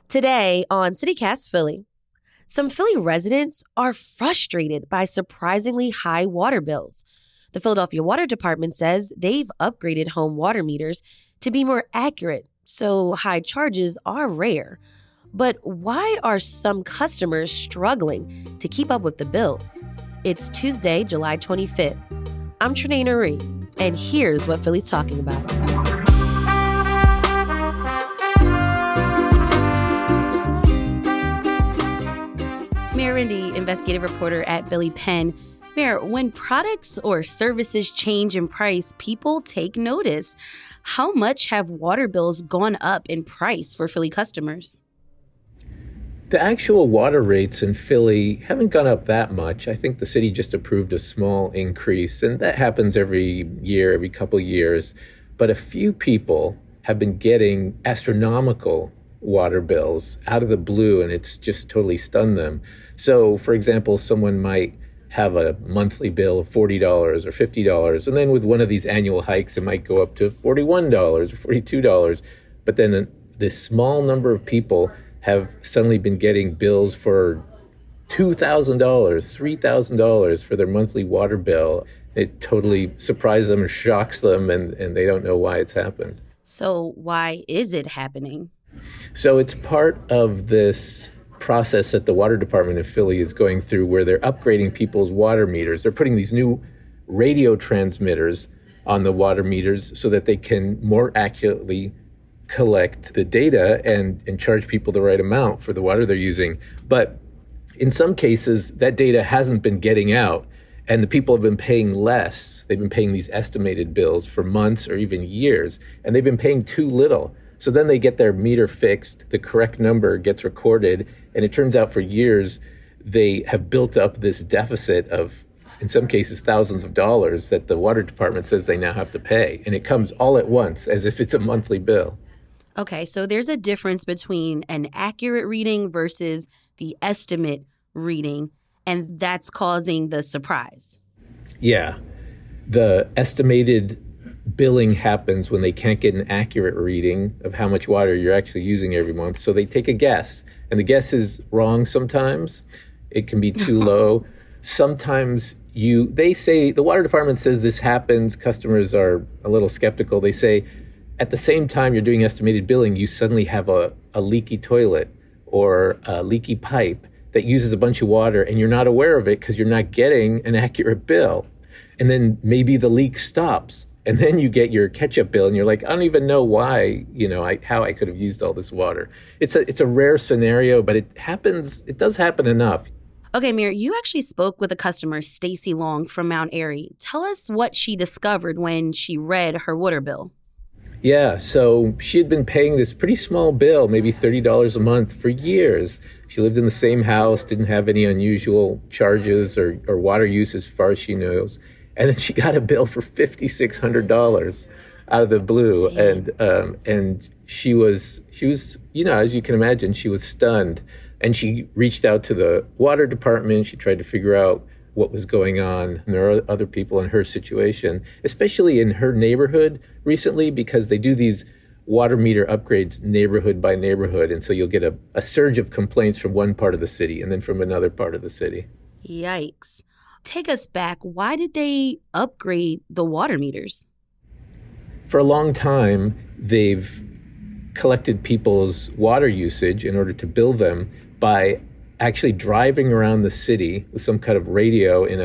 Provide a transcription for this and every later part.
Today on CityCast Philly, some Philly residents are frustrated by surprisingly high water bills. The Philadelphia Water Department says they've upgraded home water meters to be more accurate, so high charges are rare. But why are some customers struggling to keep up with the bills? It's Tuesday, July 25th. I'm Trenae Nuri, and here's what Philly's talking about. Mayor Rindy, investigative reporter at Billy Penn. Mayor, when products or services change in price, people take notice. How much have water bills gone up in price for Philly customers? The actual water rates in Philly haven't gone up that much. I think the city just approved a small increase, and that happens every year, every couple of years. But a few people have been getting astronomical water bills out of the blue, and it's just totally stunned them. So, for example, someone might have a monthly bill of $40 or $50, and then with one of these annual hikes, it might go up to $41 or $42. But then this small number of people have suddenly been getting bills for $2,000, $3,000 for their monthly water bill. It totally surprises them and shocks them, and they don't know why it's happened. So why is it happening? So it's part of this process that the water department in Philly is going through, where they're upgrading people's water meters. They're putting these new radio transmitters on the water meters so that they can more accurately collect the data and charge people the right amount for the water they're using. But in some cases, that data hasn't been getting out, and the people have been paying less. They've been paying these estimated bills for months or even years, and they've been paying too little. So then they get their meter fixed, the correct number gets recorded, and it turns out for years they have built up this deficit of, in some cases, thousands of dollars that the water department says they now have to pay. And it comes all at once, as if it's a monthly bill. Okay, so there's a difference between an accurate reading versus the estimate reading, and that's causing the surprise. Yeah. The estimated billing happens when they can't get an accurate reading of how much water you're actually using every month. So they take a guess, and the guess is wrong sometimes. It can be too low. Sometimes they say, the water department says this happens. Customers are a little skeptical. They say, at the same time you're doing estimated billing, you suddenly have a leaky toilet or a leaky pipe that uses a bunch of water, and you're not aware of it because you're not getting an accurate bill. And then maybe the leak stops. And then you get your catch-up bill, and you're like, I don't even know why, how I could have used all this water. It's a rare scenario, but it happens. It does happen enough. Okay, Mayor, you actually spoke with a customer, Stacy Long from Mount Airy. Tell us what she discovered when she read her water bill. Yeah, so she had been paying this pretty small bill, maybe $30 a month for years. She lived in the same house, didn't have any unusual charges or water use as far as she knows. And then she got a bill for $5,600 out of the blue. And she was, as you can imagine, she was stunned. And she reached out to the water department. She tried to figure out what was going on. And there are other people in her situation, especially in her neighborhood recently, because they do these water meter upgrades neighborhood by neighborhood. And so you'll get a surge of complaints from one part of the city and then from another part of the city. Yikes. Take us back. Why did they upgrade the water meters? For a long time, they've collected people's water usage in order to bill them by actually driving around the city with some kind of radio in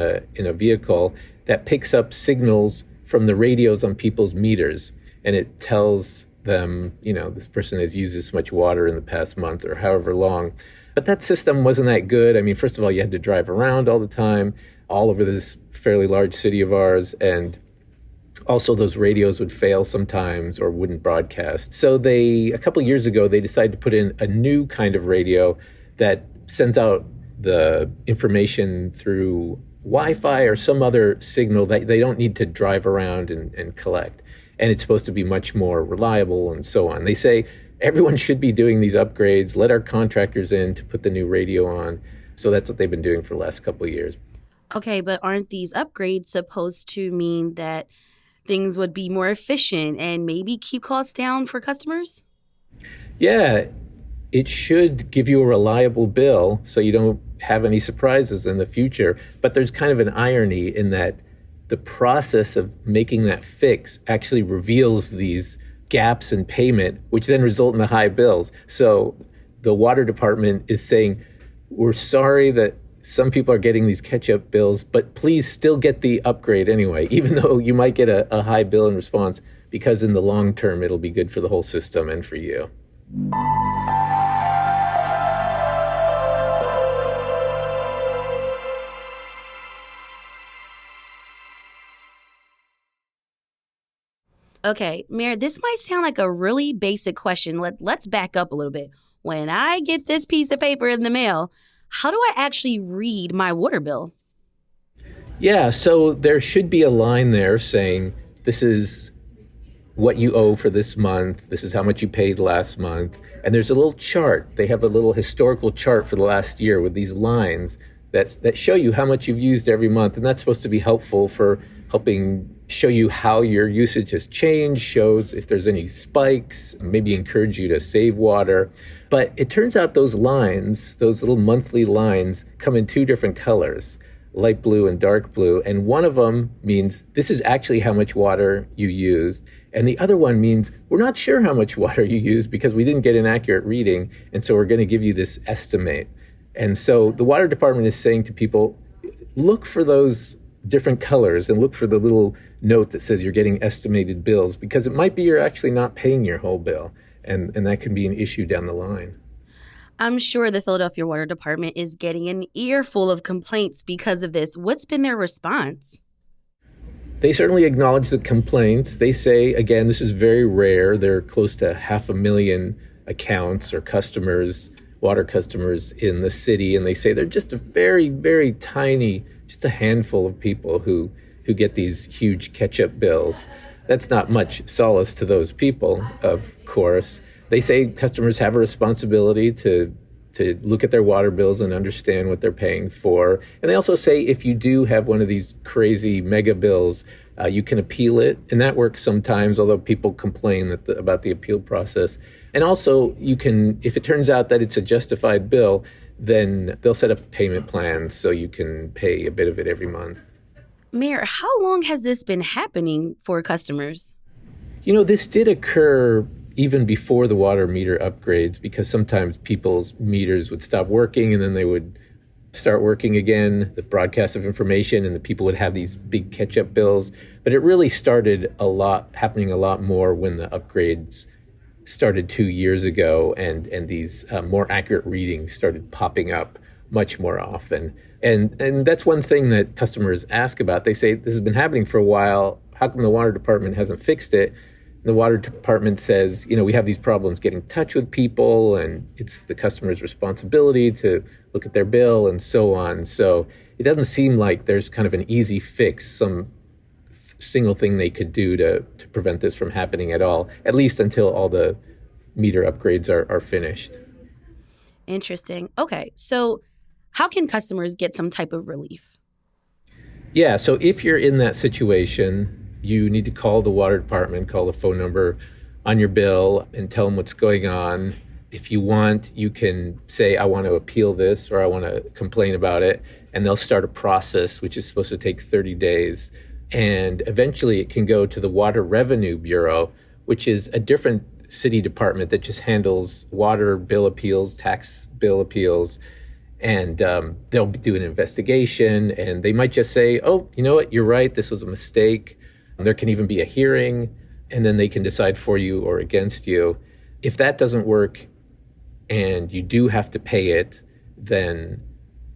a vehicle that picks up signals from the radios on people's meters. And it tells them, this person has used this much water in the past month or however long. But that system wasn't that good. I mean, first of all, you had to drive around all the time, all over this fairly large city of ours. And also those radios would fail sometimes or wouldn't broadcast. So a couple of years ago, they decided to put in a new kind of radio that sends out the information through Wi-Fi or some other signal that they don't need to drive around and collect. And it's supposed to be much more reliable and so on. They say everyone should be doing these upgrades, let our contractors in to put the new radio on. So that's what they've been doing for the last couple of years. Okay, but aren't these upgrades supposed to mean that things would be more efficient and maybe keep costs down for customers? Yeah, it should give you a reliable bill so you don't have any surprises in the future. But there's kind of an irony in that the process of making that fix actually reveals these gaps in payment, which then result in the high bills. So the water department is saying, we're sorry that some people are getting these catch-up bills, but please still get the upgrade anyway, even though you might get a high bill in response, because in the long term, it'll be good for the whole system and for you. Okay, Mayor, this might sound like a really basic question. Let's back up a little bit. When I get this piece of paper in the mail, how do I actually read my water bill? Yeah, so there should be a line there saying, this is what you owe for this month. This is how much you paid last month. And there's a little chart. They have a little historical chart for the last year with these lines that show you how much you've used every month. And that's supposed to be helpful for helping show you how your usage has changed, shows if there's any spikes, maybe encourage you to save water. But it turns out those lines, those little monthly lines, come in two different colors, light blue and dark blue. And one of them means this is actually how much water you used. And the other one means we're not sure how much water you used because we didn't get an accurate reading. And so we're going to give you this estimate. And so the water department is saying to people, look for those different colors and look for the little note that says you're getting estimated bills, because it might be you're actually not paying your whole bill. And that can be an issue down the line. I'm sure the Philadelphia Water Department is getting an earful of complaints because of this. What's been their response? They certainly acknowledge the complaints. They say, again, this is very rare. There are close to 500,000 accounts or customers, water customers in the city. And they say they're just a very, very tiny, just a handful of people who get these huge catch-up bills. That's not much solace to those people, of course. They say customers have a responsibility to look at their water bills and understand what they're paying for. And they also say if you do have one of these crazy mega bills, you can appeal it. And that works sometimes, although people complain about the appeal process. And also, you can, if it turns out that it's a justified bill, then they'll set up a payment plan so you can pay a bit of it every month. Mayor, how long has this been happening for customers? You know, this did occur even before the water meter upgrades, because sometimes people's meters would stop working and then they would start working again, the broadcast of information, and the people would have these big catch-up bills. But it really started happening a lot more when the upgrades started 2 years ago, and these more accurate readings started popping up much more often. And that's one thing that customers ask about. They say, this has been happening for a while. How come the water department hasn't fixed it? The water department says, we have these problems getting in touch with people, and it's the customer's responsibility to look at their bill and so on. So it doesn't seem like there's kind of an easy fix, some single thing they could do to prevent this from happening at all, at least until all the meter upgrades are finished. Interesting. Okay, so how can customers get some type of relief? Yeah, so if you're in that situation, you need to call the water department, call the phone number on your bill and tell them what's going on. If you want, you can say, I want to appeal this or I want to complain about it. And they'll start a process, which is supposed to take 30 days. And eventually it can go to the Water Revenue Bureau, which is a different city department that just handles water bill appeals, tax bill appeals. And they'll do an investigation, and they might just say, oh, you know what, you're right, this was a mistake. And there can even be a hearing, and then they can decide for you or against you. If that doesn't work and you do have to pay it, then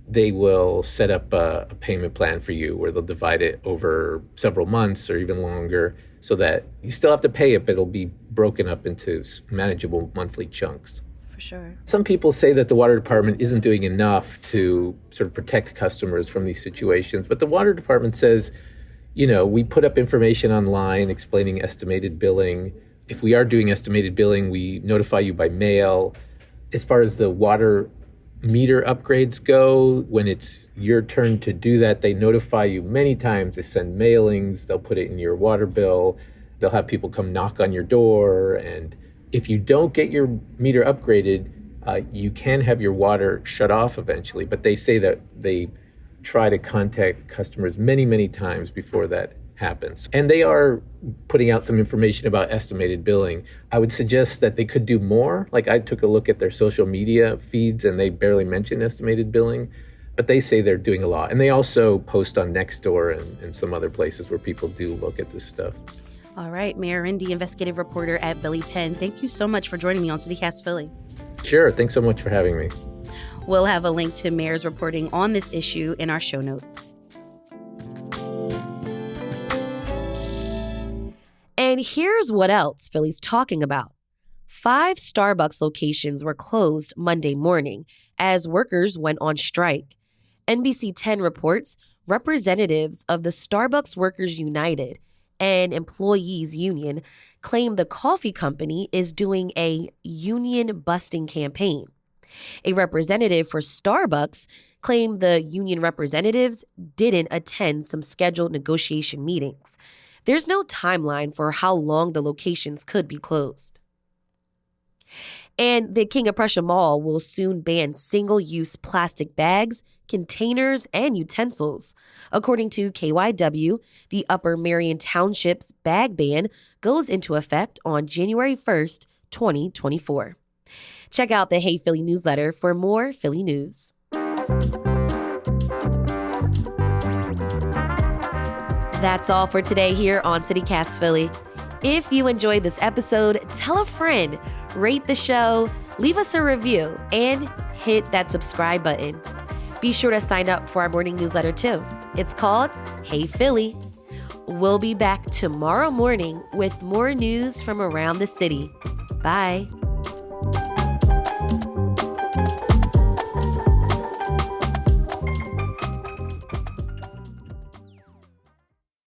they will set up a payment plan for you where they'll divide it over several months or even longer so that you still have to pay it, but it'll be broken up into manageable monthly chunks. For sure. Some people say that the water department isn't doing enough to sort of protect customers from these situations. But the water department says, we put up information online explaining estimated billing. If we are doing estimated billing, we notify you by mail. As far as the water meter upgrades go, when it's your turn to do that, they notify you many times. They send mailings. They'll put it in your water bill. They'll have people come knock on your door. And if you don't get your meter upgraded, you can have your water shut off eventually, but they say that they try to contact customers many, many times before that happens. And they are putting out some information about estimated billing. I would suggest that they could do more. Like, I took a look at their social media feeds and they barely mention estimated billing, but they say they're doing a lot. And they also post on Nextdoor and some other places where people do look at this stuff. All right, Mayor Rendy, investigative reporter at Billy Penn, thank you so much for joining me on CityCast Philly. Sure. Thanks so much for having me. We'll have a link to Mayor's reporting on this issue in our show notes. And here's what else Philly's talking about. 5 Starbucks locations were closed Monday morning as workers went on strike. NBC 10 reports representatives of the Starbucks Workers United and Employees Union claim the coffee company is doing a union busting campaign. A representative for Starbucks claimed the union representatives didn't attend some scheduled negotiation meetings. There's no timeline for how long the locations could be closed. And the King of Prussia Mall will soon ban single-use plastic bags, containers, and utensils. According to KYW, the Upper Marion Township's bag ban goes into effect on January 1st, 2024. Check out the Hey Philly newsletter for more Philly news. That's all for today here on CityCast Philly. If you enjoyed this episode, tell a friend, rate the show, leave us a review, and hit that subscribe button. Be sure to sign up for our morning newsletter too. It's called Hey Philly. We'll be back tomorrow morning with more news from around the city. Bye.